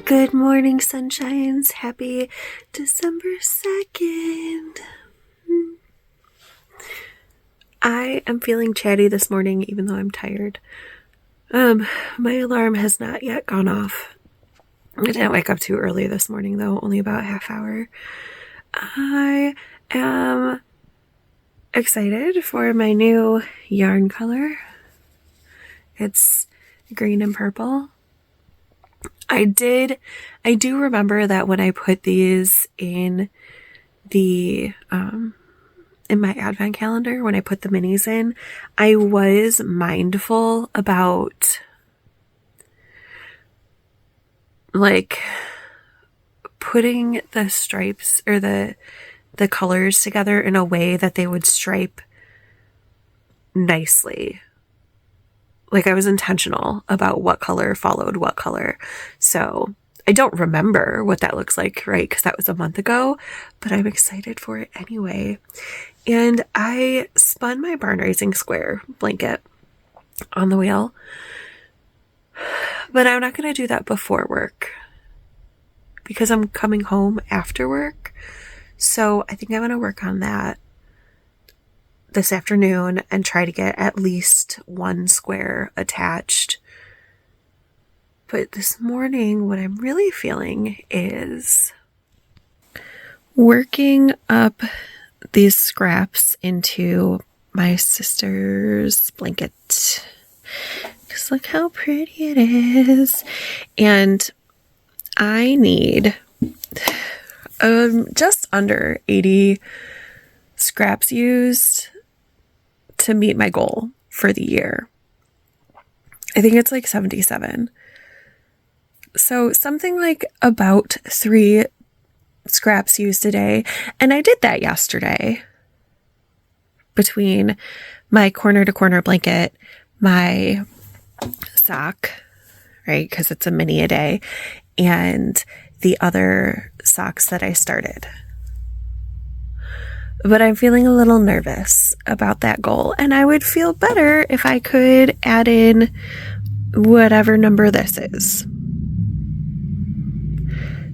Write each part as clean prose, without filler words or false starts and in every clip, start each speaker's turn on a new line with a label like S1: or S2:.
S1: Good morning, sunshines. Happy December 2nd. I am feeling chatty this morning, even though I'm tired. My alarm has not yet gone off. I didn't wake up too early this morning, though, only about a half hour. I am excited for my new yarn color. It's green and purple. I do remember that when I put these in the, in my advent calendar, when I put the minis in, I was mindful about like putting the stripes or the colors together in a way that they would stripe nicely. Like I was intentional about what color followed what color. So I don't remember what that looks like, right? Because that was a month ago, but I'm excited for it anyway. And I spun my barn raising square blanket on the wheel, but I'm not going to do that before work because I'm coming home after work. So I think I'm going to work on that this afternoon and try to get at least one square attached. But this morning, what I'm really feeling is working up these scraps into my sister's blanket. Because look how pretty it is. And I need just under 80 scraps used to meet my goal for the year. I think it's like 77. So something like about 3 scraps used a day. And I did that yesterday between my corner to corner blanket, my sock, right? Because it's a mini a day, and the other socks that I started. But I'm feeling a little nervous about that goal, and I would feel better if I could add in whatever number this is.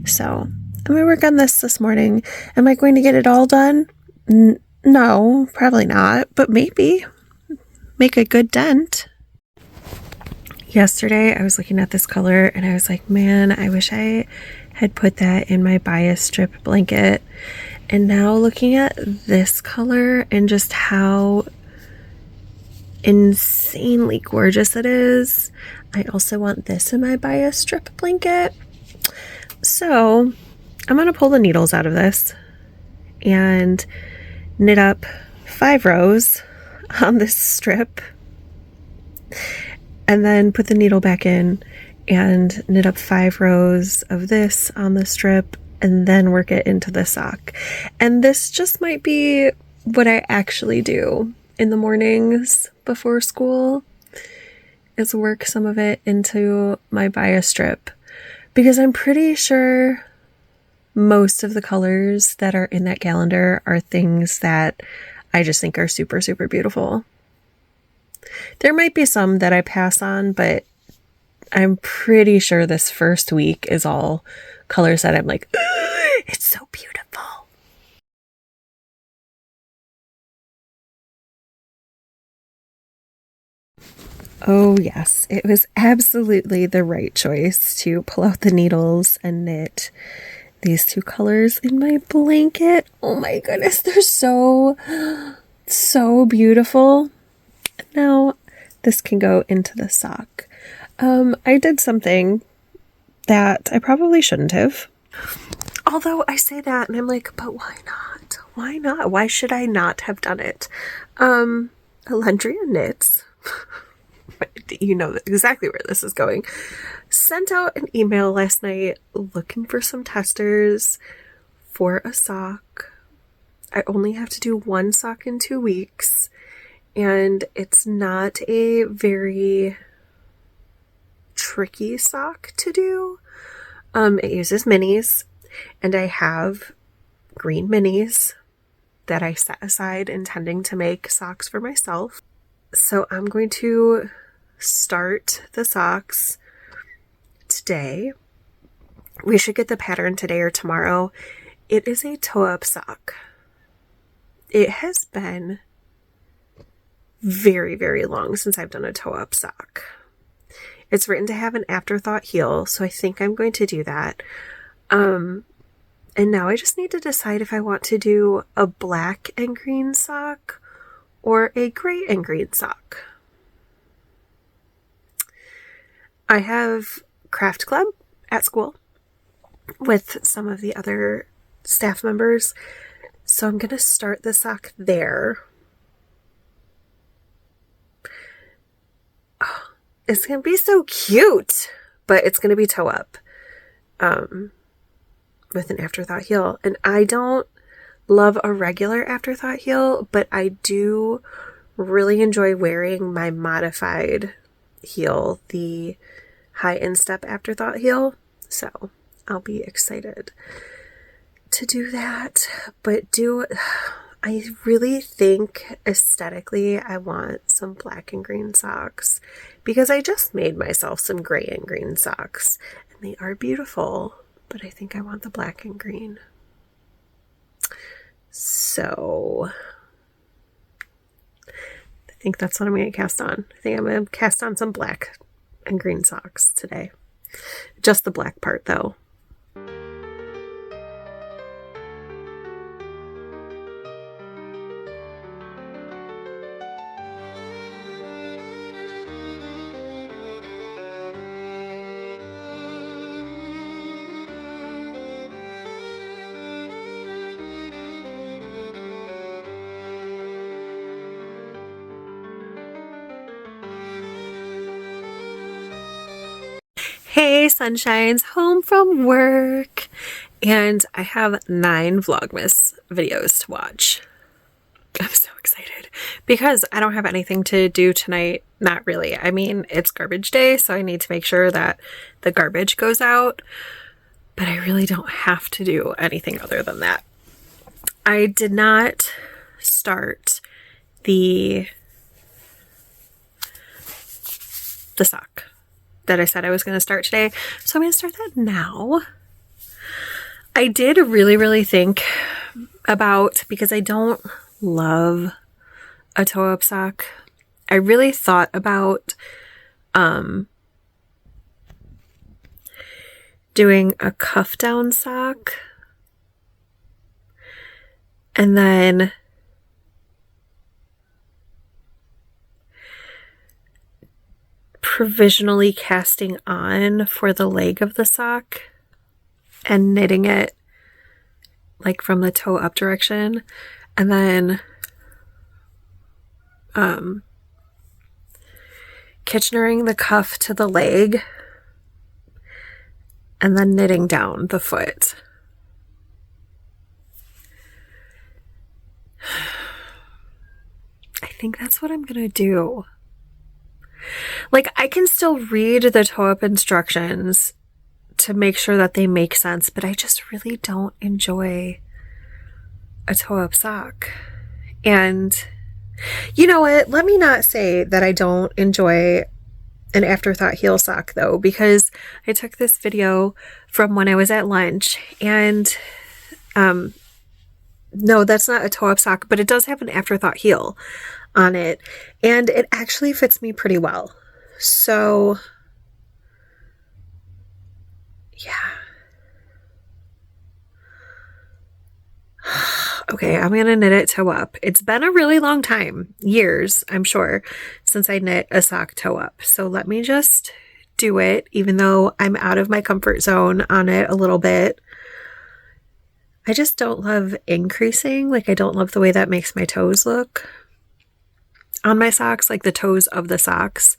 S1: So I'm going to work on this morning. Am I going to get it all done? No, probably not, but maybe make a good dent. Yesterday, I was looking at this color and I was like, man, I wish I had put that in my bias strip blanket. And now looking at this color and just how insanely gorgeous it is, I also want this in my bias strip blanket. So I'm going to pull the needles out of this and knit up 5 rows on this strip, and then put the needle back in and knit up 5 rows of this on the strip, and then work it into the sock. And this just might be what I actually do in the mornings before school, is work some of it into my bias strip, because I'm pretty sure most of the colors that are in that calendar are things that I just think are super, super beautiful. There might be some that I pass on, but I'm pretty sure this first week is all colors that I'm like, it's so beautiful. Oh yes, it was absolutely the right choice to pull out the needles and knit these 2 colors in my blanket. Oh my goodness, they're so beautiful. Now this can go into the sock. I did something that I probably shouldn't have. Although I say that and I'm like, but why not? Why not? Why should I not have done it? Alundria Knits, you know exactly where this is going, sent out an email last night looking for some testers for a sock. I only have to do 1 sock in 2 weeks, and it's not a very tricky sock to do. It uses minis, and I have green minis that I set aside intending to make socks for myself. So I'm going to start the socks today, We should get the pattern today or tomorrow. It is a toe-up sock. It has been very, very long since I've done a toe-up sock. It's written to have an afterthought heel, so I think I'm going to do that. And now I just need to decide if I want to do a black and green sock or a gray and green sock. I have craft club at school with some of the other staff members, so I'm going to start the sock there. Oh, it's going to be so cute, but it's going to be toe up with an afterthought heel. And I don't love a regular afterthought heel, but I do really enjoy wearing my modified heel, the high instep afterthought heel. So I'll be excited to do that. But I really think aesthetically I want some black and green socks, because I just made myself some gray and green socks and they are beautiful, but I think I want the black and green. So I think that's what I'm going to cast on. I think I'm going to cast on some black and green socks today. Just the black part though. Hey sunshines, home from work, and I have 9 Vlogmas videos to watch. I'm so excited because I don't have anything to do tonight. Not really. I mean, it's garbage day, so I need to make sure that the garbage goes out, but I really don't have to do anything other than that. I did not start the sock that I said I was going to start today. So I'm going to start that now. I did really think about, because I don't love a toe-up sock, I really thought about doing a cuff down sock and then provisionally casting on for the leg of the sock and knitting it like from the toe up direction, and then Kitchenering the cuff to the leg and then knitting down the foot. I think that's what I'm gonna do. Like, I can still read the toe-up instructions to make sure that they make sense, but I just really don't enjoy a toe-up sock. And you know what? Let me not say that I don't enjoy an afterthought heel sock, though, because I took this video from when I was at lunch, and no, that's not a toe-up sock, but it does have an afterthought heel on it, and it actually fits me pretty well. So yeah. Okay, I'm gonna knit it toe up. It's been a really long time, years, I'm sure, since I knit a sock toe up. So let me just do it, even though I'm out of my comfort zone on it a little bit. I just don't love increasing. Like, I don't love the way that makes my toes look on my socks, like the toes of the socks.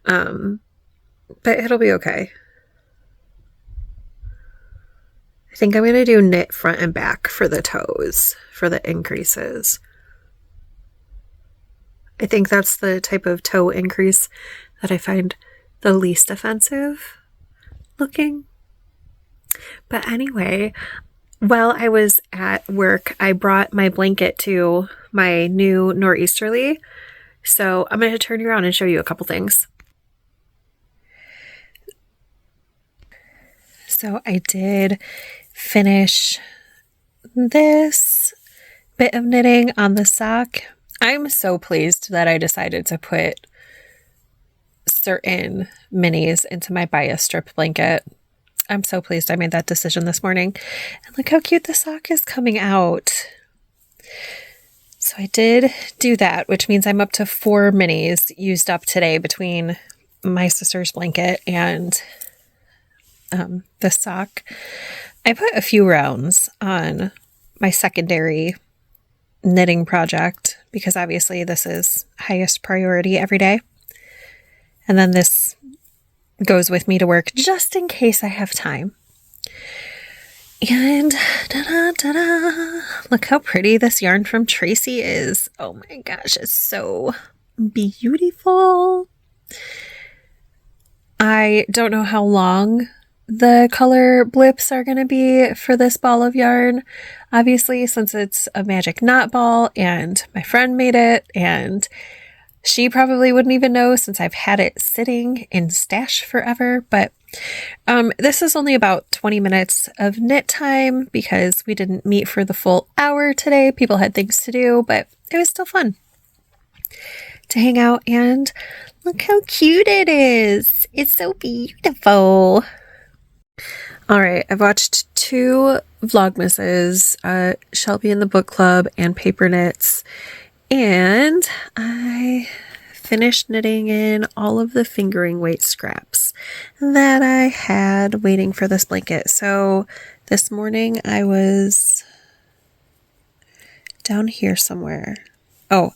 S1: But it'll be okay. I think I'm going to do knit front and back for the toes, for the increases. I think that's the type of toe increase that I find the least offensive looking. But anyway, while I was at work, I brought my blanket to my new nor'easterly. So I'm going to turn you around and show you a couple things. So I did finish this bit of knitting on the sock. I'm so pleased that I decided to put certain minis into my bias strip blanket. I'm so pleased I made that decision this morning. And look how cute the sock is coming out. So I did do that, which means I'm up to 4 minis used up today between my sister's blanket and the sock. I put a few rounds on my secondary knitting project because obviously this is highest priority every day. And then this goes with me to work just in case I have time. And ta-da, look how pretty this yarn from Tracy is. Oh my gosh, it's so beautiful. I don't know how long the color blips are going to be for this ball of yarn. Obviously, since it's a magic knot ball and my friend made it, and she probably wouldn't even know since I've had it sitting in stash forever. But this is only about 20 minutes of knit time because we didn't meet for the full hour today. People had things to do, but it was still fun to hang out. And look how cute it is. It's so beautiful. All right, I've watched 2 Vlogmases, Shelby in the Book Club and Paper Knits. And I finished knitting in all of the fingering weight scraps that I had waiting for this blanket. So this morning I was down here somewhere. Oh,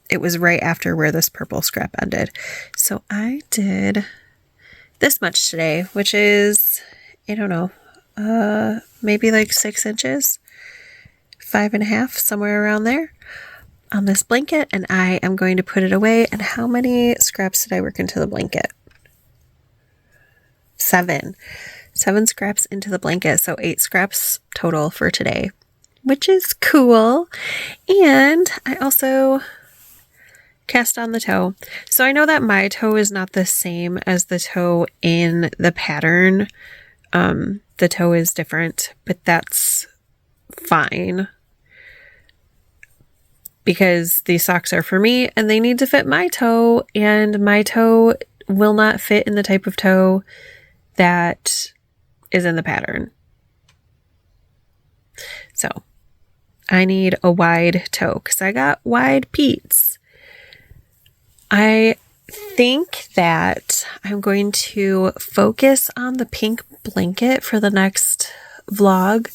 S1: it was right after where this purple scrap ended. So I did this much today, which is, I don't know, maybe like 6 inches, 5.5, somewhere around there, on this blanket, and I am going to put it away. And how many scraps did I work into the blanket? 7 scraps into the blanket, so 8 scraps total for today, which is cool. And I also cast on the toe. So I know that my toe is not the same as the toe in the pattern. The toe is different, but that's fine, because these socks are for me and they need to fit my toe, and my toe will not fit in the type of toe that is in the pattern. So I need a wide toe because I got wide Pete's. I think that I'm going to focus on the pink blanket for the next vlog,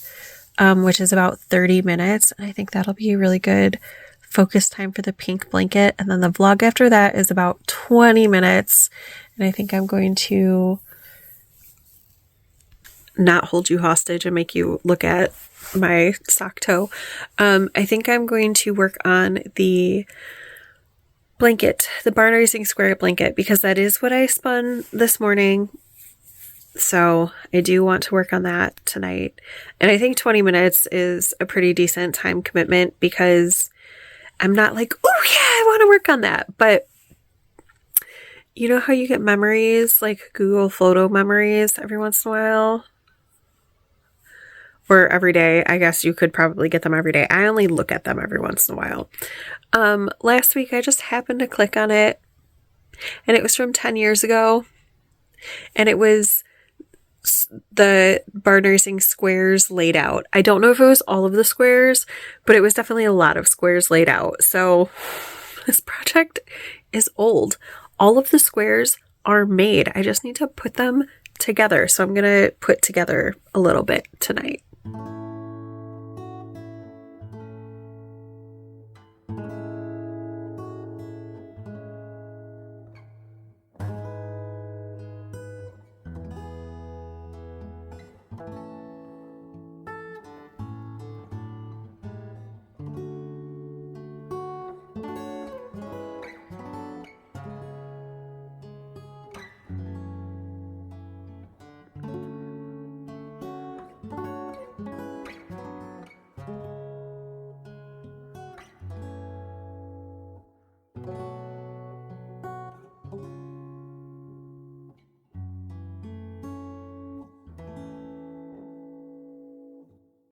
S1: which is about 30 minutes. And I think that'll be a really good focus time for the pink blanket. And then the vlog after that is about 20 minutes. And I think I'm going to not hold you hostage and make you look at my sock toe. I think I'm going to work on the blanket, the barn raising square blanket, because that is what I spun this morning. So I do want to work on that tonight. And I think 20 minutes is a pretty decent time commitment because I'm not like, oh yeah, I want to work on that. But you know how you get memories, like Google Photo memories every once in a while? Or every day. I guess you could probably get them every day. I only look at them every once in a while. Last week I just happened to click on it, and it was from 10 years ago. And it was the barn raising squares laid out. I don't know if it was all of the squares, but it was definitely a lot of squares laid out. So this project is old. All of the squares are made. I just need to put them together. So I'm going to put together a little bit tonight.